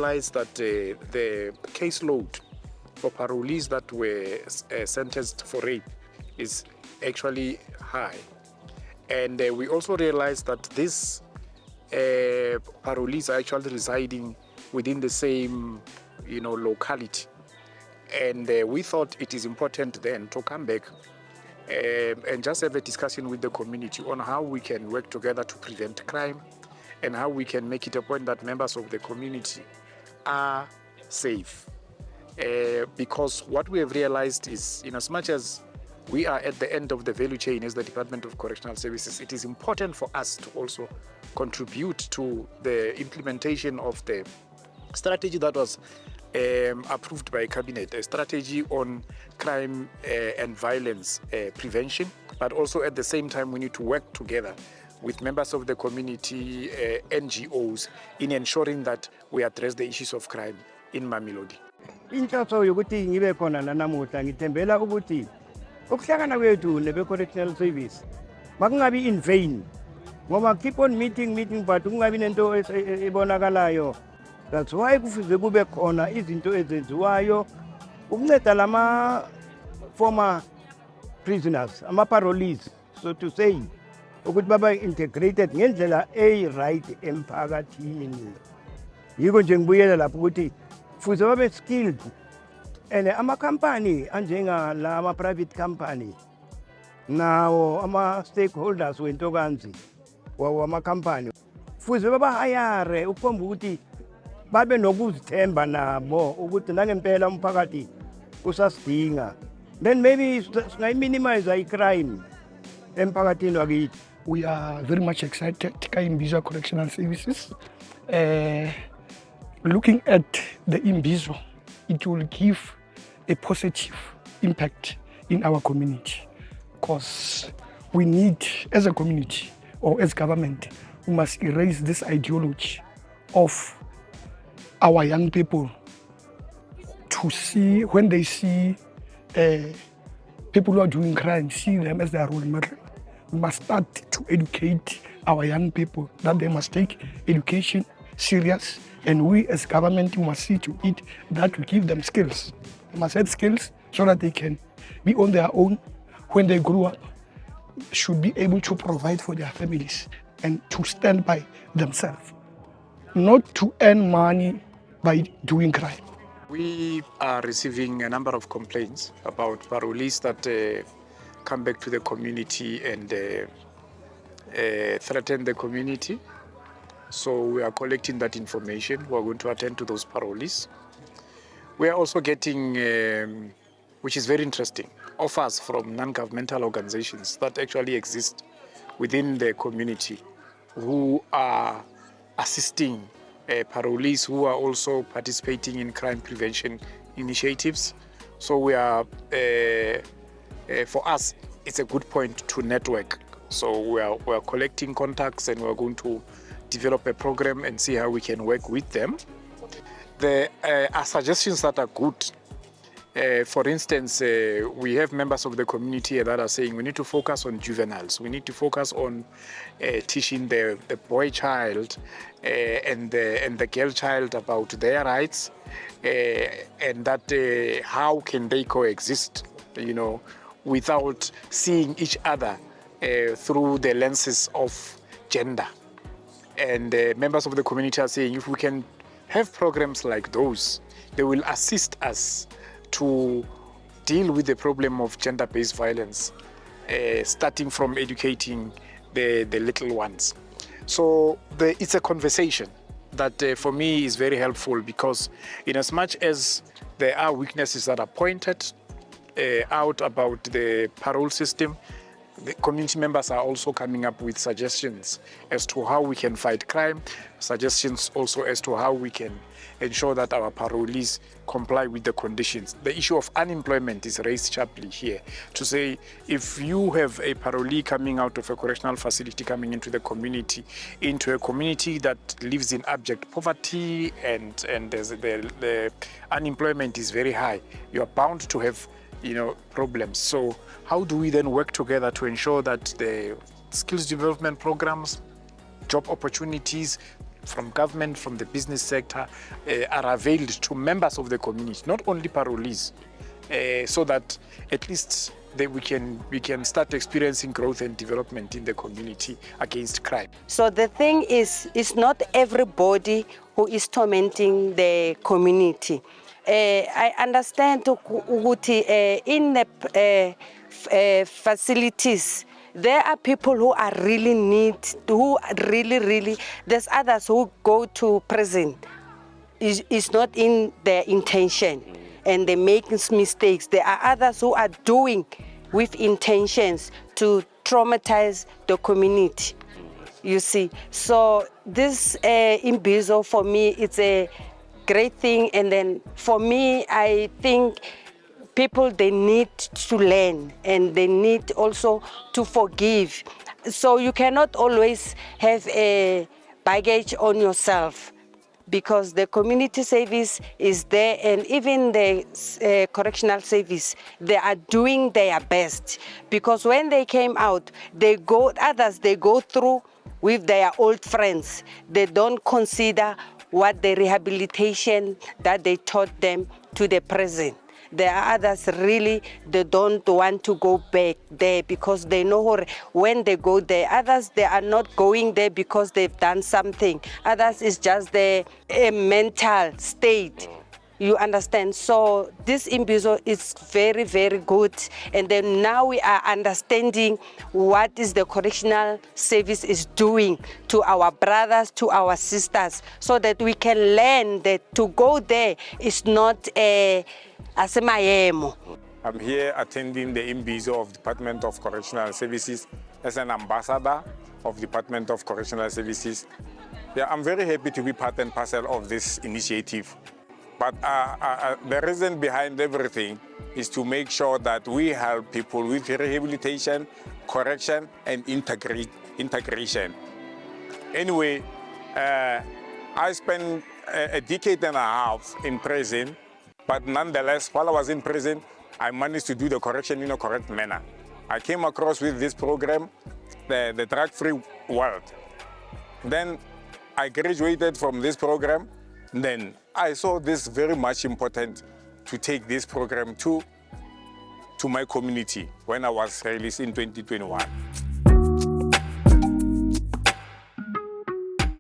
realized that the caseload for parolees that were sentenced for rape is actually high. And we also realized that these parolees are actually residing within the same, locality. And we thought it is important then to come back and just have a discussion with the community on how we can work together to prevent crime and how we can make it a point that members of the community are safe. Because what we have realized is, in as much as we are at the end of the value chain as the Department of Correctional Services, it is important for us to also contribute to the implementation of the strategy that was approved by Cabinet, a strategy on crime and violence prevention, but also at the same time we need to work together with members of the community, NGOs, in ensuring that we address the issues of crime in Mamelodi. Inhloso yokuthi ngibe khona namuhla ngithembela ukuthi ukuhlangana kwethu nebe-correctional service makungabi in vain ngoba keep on meeting but kungabi nento ebonakalayo. That's why kufuze kube khona izinto ezenziwayo ukunceda lama former prisoners, ama-parolees, so to say, ukuthi baba integrated ngendlela right emphakathini. Yiko nje ngibuyela lapho ukuthi fuze babe skilled, and ama-company anjengala ama-private company nawo ama-stakeholders wentokanzi wama-company fuze babahayare ukhomba ukuthi babe nokuzithemba nabo ukuthi nangempela umphakathi usasidinga, then maybe singayi-minimize i-crime emphakathini wakithi. We are very much excited, Imbizo Correctional Services. Looking at the Imbizo, it will give a positive impact in our community because we need, as a community or as government, we must erase this ideology of our young people to see, when they see people who are doing crime, see them as their role model. We must start to educate our young people that they must take education serious, and we as government we must see to it that we give them skills. They must have skills so that they can be on their own when they grow up, should be able to provide for their families and to stand by themselves, not to earn money by doing crime. We are receiving a number of complaints about parolees that come back to the community and threaten the community. So we are collecting that information. We are going to attend to those parolees. We are also getting, which is very interesting, offers from non-governmental organizations that actually exist within the community who are assisting parolees who are also participating in crime prevention initiatives. So we are, for us, it's a good point to network. So we are collecting contacts and we are going to develop a program and see how we can work with them. There are suggestions that are good. For instance, we have members of the community that are saying we need to focus on juveniles. We need to focus on teaching the boy child and the girl child about their rights and that how can they coexist, without seeing each other through the lenses of gender. And members of the community are saying if we can have programs like those, they will assist us to deal with the problem of gender-based violence, starting from educating the little ones. So it's a conversation that for me is very helpful, because in as much as there are weaknesses that are pointed out about the parole system, the community members are also coming up with suggestions as to how we can fight crime, suggestions also as to how we can ensure that our parolees comply with the conditions. The issue of unemployment is raised sharply here, to say if you have a parolee coming out of a correctional facility coming into the community, into a community that lives in abject poverty and the unemployment is very high, you are bound to have problems. So how do we then work together to ensure that the skills development programs, job opportunities, from government, from the business sector, are availed to members of the community, not only parolees, so that at least we can start experiencing growth and development in the community against crime. So the thing is, it's not everybody who is tormenting the community. I understand in the facilities, there are people who are really really, there's others who go to prison. It's not in their intention and they make mistakes. There are others who are doing with intentions to traumatize the community, you see. So this Imbizo, for me, it's a great thing. And then for me, I think people, they need to learn and they need also to forgive. So you cannot always have a baggage on yourself, because the community service is there, and even the correctional service, they are doing their best. Because when they came out, they go through with their old friends. They don't consider what the rehabilitation that they taught them to the present. There are others really, they don't want to go back there because they know when they go there. Others, they are not going there because they've done something. Others, is just a mental state. You understand? So this Imbizo is very, very good. And then now we are understanding what is the correctional service is doing to our brothers, to our sisters, so that we can learn that to go there is not a asemayemo. I'm here attending the Imbizo of Department of Correctional Services as an ambassador of Department of Correctional Services. Yeah, I'm very happy to be part and parcel of this initiative. But the reason behind everything is to make sure that we help people with rehabilitation, correction, and integration. Anyway, I spent a decade and a half in prison, but nonetheless, while I was in prison, I managed to do the correction in a correct manner. I came across with this program, the Drug-Free World. Then I graduated from this program. Then I saw this very much important to take this program to my community when I was released in 2021.